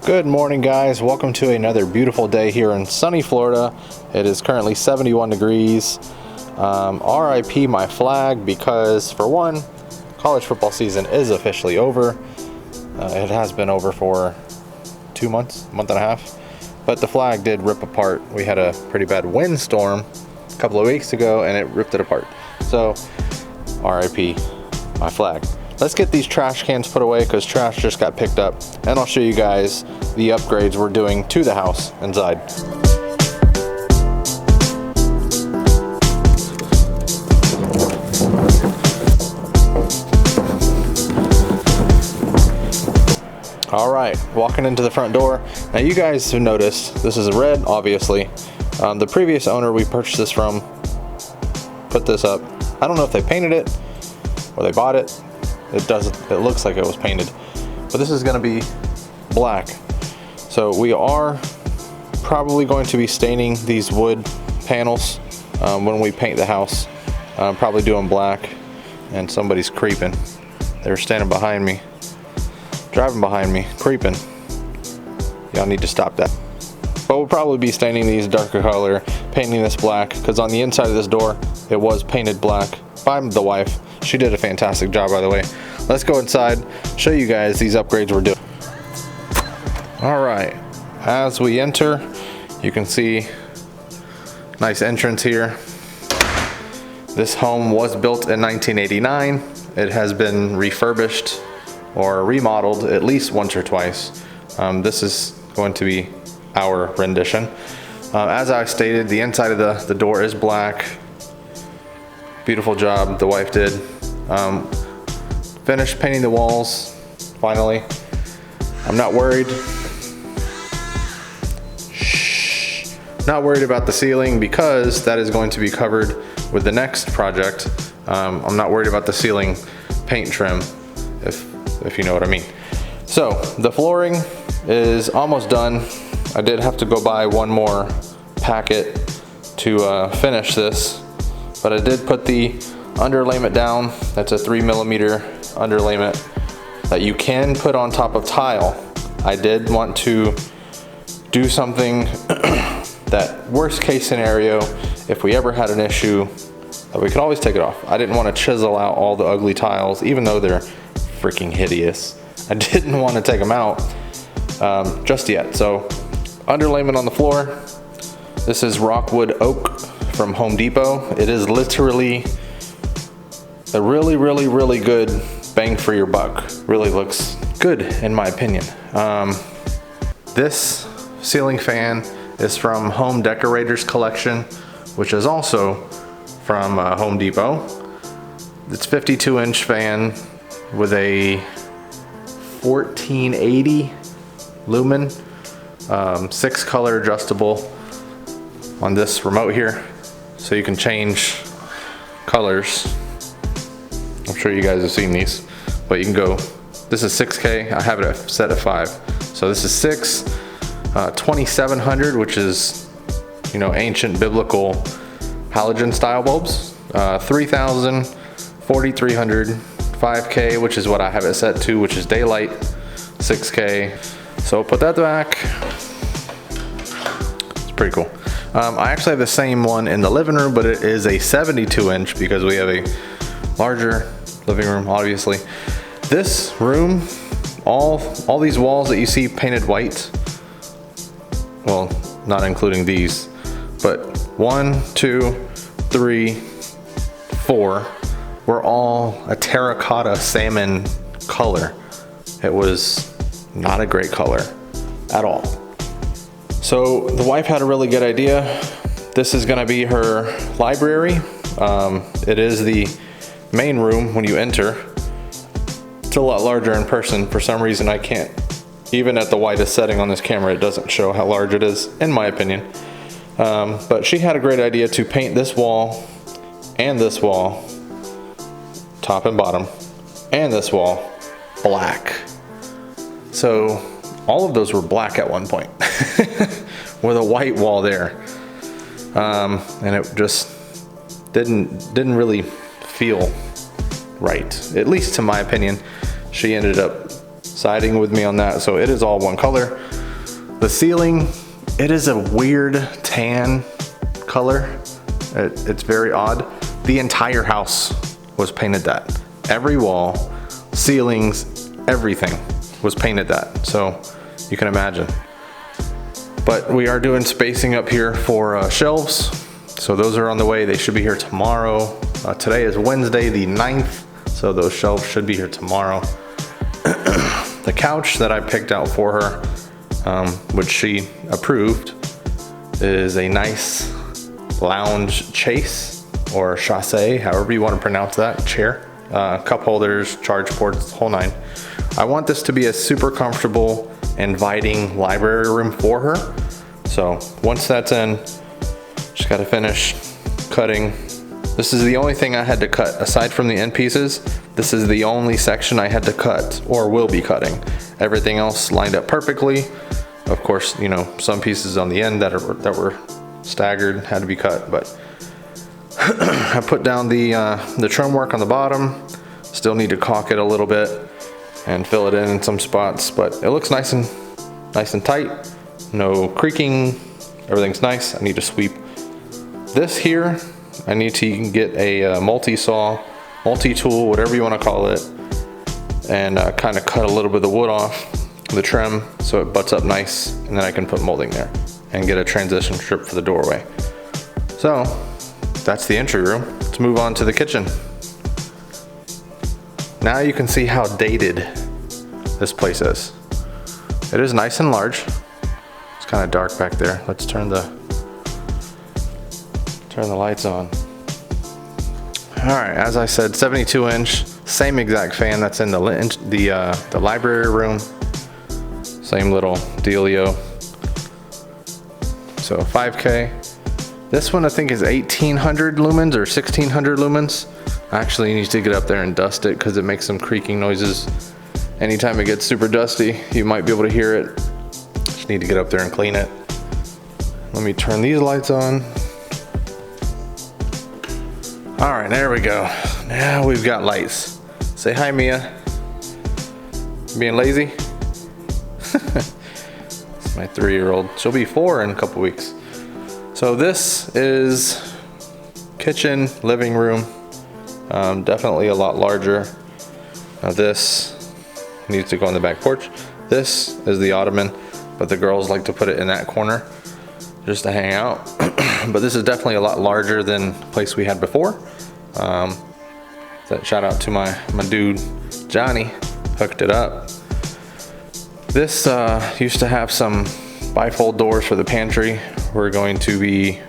Good morning, guys. Welcome to another beautiful day here in sunny Florida. It is currently 71 degrees. RIP my flag because, for one, college football season is officially over. It has been over for 2 months, month and a half. But the flag did rip apart. We had a pretty bad windstorm a couple of weeks ago and it ripped it apart. So, RIP my flag. Let's get these trash cans put away because trash just got picked up, and I'll show you guys the upgrades we're doing to the house inside. All right, walking into the front door. Now you guys have noticed this is red, obviously. The previous owner we purchased this from put this up. I don't know if they painted it or they bought it. It looks like it was painted, but this is going to be black. So we are probably going to be staining these wood panels when we paint the house. Probably doing black. And somebody's creeping. They're standing behind me, driving behind me, creeping. Y'all need to stop that. But we'll probably be staining these darker color, painting this black, because on the inside of this door it was painted black by the wife. She did a fantastic job, by the way. Let's go inside, show you guys these upgrades we're doing. All right, as we enter, you can see nice entrance here. This home was built in 1989. It has been refurbished or remodeled at least once or twice. This is going to be our rendition. As I stated, the inside of the door is black. Beautiful job the wife did. Finished painting the walls, finally. I'm not worried. Not worried about the ceiling because that is going to be covered with the next project. I'm not worried about the ceiling paint trim, if you know what I mean. So the flooring is almost done. I did have to go buy one more packet to finish this, but I did put the underlayment down. That's a 3mm underlayment that you can put on top of tile. I did want to do something that worst case scenario, if we ever had an issue, that we could always take it off. I didn't want to chisel out all the ugly tiles, even though they're freaking hideous. I didn't want to take them out just yet. So underlayment on the floor. This is rockwood oak from Home Depot. It is literally a really good bang for your buck. Really looks good in my opinion. This ceiling fan is from Home Decorators Collection, which is also from Home Depot. It's 52-inch fan with a 1480 lumen, 6-color adjustable on this remote here, so you can change colors. I'm sure you guys have seen these, but you can go, this is 6K, I have it set at 5. So this is 6, 2700, which is, you know, ancient biblical halogen style bulbs, 3000, 4300, 5K, which is what I have it set to, which is daylight, 6K. So put that back. It's pretty cool. I actually have the same one in the living room, but it is a 72-inch because we have a larger living room, obviously. This room, all these walls that you see painted white, well, not including these, but 1, 2, 3, 4 were all a terracotta salmon color. It was not a great color at all. So the wife had a really good idea. This is gonna be her library. It is the main room when you enter. It's a lot larger in person. For some reason I can't, even at the widest setting on this camera, it doesn't show how large it is, in my opinion. But she had a great idea to paint this wall and this wall, top and bottom, and this wall black. So all of those were black at one point with a white wall there. And it just didn't really feel right, at least to my opinion. She ended up siding with me on that. So it is all one color. The ceiling, it is a weird tan color. It's very odd. The entire house was painted that. Every wall, ceilings, everything was painted that. So you can imagine. But we are doing spacing up here for shelves. So those are on the way. They should be here tomorrow. Today is Wednesday the 9th. So those shelves should be here tomorrow. The couch that I picked out for her, which she approved, is a nice lounge chase or chasse, however you want to pronounce that, chair. Cup holders, charge ports, whole nine. I want this to be a super comfortable, inviting library room for her. So once that's in, just got to finish cutting. This is the only thing I had to cut aside from the end pieces. This is the only section I had to cut or will be cutting. Everything else lined up perfectly. Of course, you know, some pieces on the end that were staggered had to be cut, but I put down the trim work on the bottom. Still need to caulk it a little bit and fill it in some spots, but it looks nice and tight. No creaking. Everything's nice. I need to sweep this here. I need to get a multi-saw, multi-tool, whatever you want to call it, and kind of cut a little bit of the wood off the trim so it butts up nice, and then I can put molding there and get a transition strip for the doorway. So that's the entry room. Let's move on to the kitchen. Now you can see how dated this place is. It is nice and large. It's kind of dark back there. Let's turn the lights on. All right, as I said, 72 inch, same exact fan that's in the library room. Same little dealio. So 5K. This one I think is 1800 lumens or 1600 lumens. I actually need to get up there and dust it because it makes some creaking noises. Anytime it gets super dusty, you might be able to hear it. Just need to get up there and clean it. Let me turn these lights on. All right, there we go. Now we've got lights. Say hi, Mia. Being lazy? It's my 3-year-old. She'll be 4 in a couple weeks. So this is kitchen, living room. Definitely a lot larger. Now this needs to go on the back porch. This is the ottoman, but the girls like to put it in that corner just to hang out. But this is definitely a lot larger than the place we had before. Shout out to my dude Johnny, hooked it up. This used to have some bifold doors for the pantry. We're going to be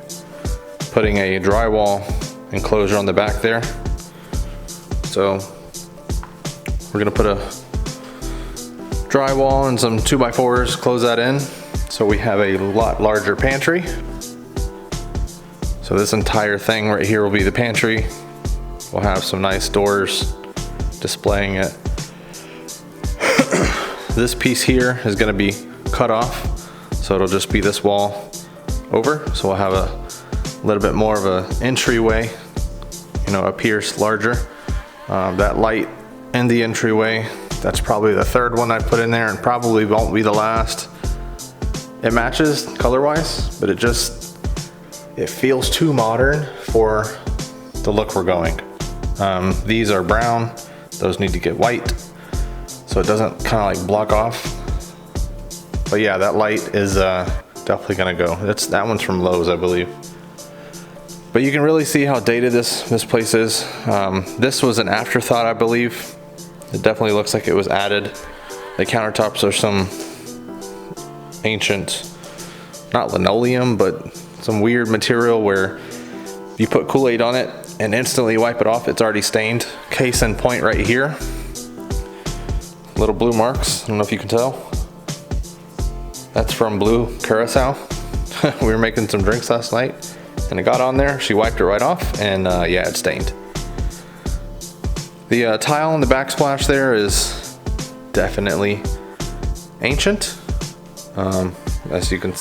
putting a drywall enclosure on the back there. So we're gonna put a drywall and some 2x4s, close that in, so we have a lot larger pantry. So this entire thing right here will be the pantry. We'll have some nice doors displaying it. This piece here is going to be cut off, so it'll just be this wall over. So we'll have a little bit more of an entryway, you know, up here larger. That light in the entryway, that's probably the third one I put in there and probably won't be the last. It matches color-wise, but it feels too modern for the look we're going. These are brown, those need to get white, so it doesn't kind of like block off. But yeah, that light is definitely gonna go. That one's from Lowe's, I believe. But you can really see how dated this place is. This was an afterthought, I believe. It definitely looks like it was added. The countertops are some ancient, not linoleum, but some weird material where you put Kool-Aid on it and instantly wipe it off, it's already stained. Case in point right here. Little blue marks, I don't know if you can tell. That's from Blue Curacao. We were making some drinks last night and it got on there. She wiped it right off and yeah, it's stained. The tile in the backsplash there is definitely ancient. As you can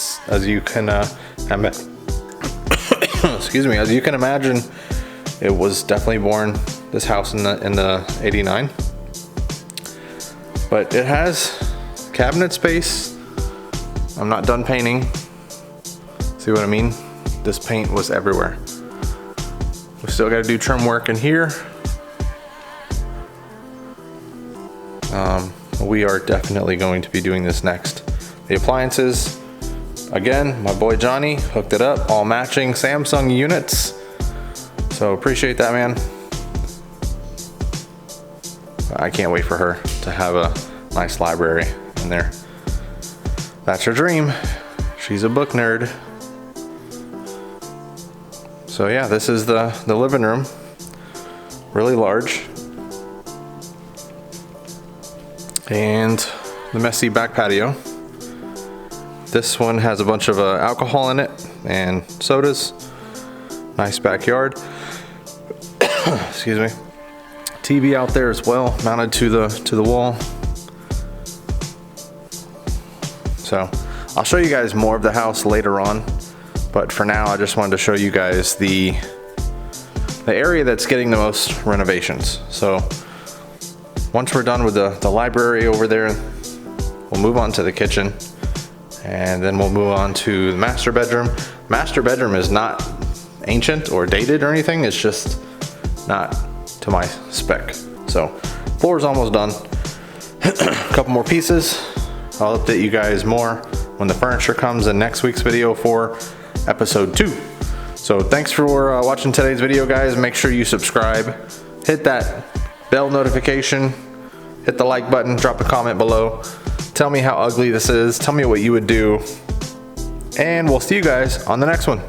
excuse me, as you can imagine, it was definitely born, this house, in the 89. But it has cabinet space. I'm not done painting. See what I mean? This paint was everywhere. We still got to do trim work in here. We are definitely going to be doing this next. The appliances, again, my boy Johnny hooked it up, all matching Samsung units. So appreciate that, man. I can't wait for her to have a nice library in there. That's her dream. She's a book nerd. So yeah, this is the living room. Really large. And the messy back patio. This one has a bunch of alcohol in it and sodas. Nice backyard. Excuse me. TV out there as well, mounted to the wall. So I'll show you guys more of the house later on, but for now I just wanted to show you guys the area that's getting the most renovations. So once we're done with the library over there, we'll move on to the kitchen, and then we'll move on to the master bedroom. Master bedroom is not ancient or dated or anything, it's just not to my spec. So floor is almost done. A couple more pieces. I'll update you guys more when the furniture comes in next week's video for episode 2. So thanks for watching today's video, guys. Make sure you subscribe, hit that bell notification, hit the like button, drop a comment below. Tell me how ugly this is. Tell me what you would do. And we'll see you guys on the next one.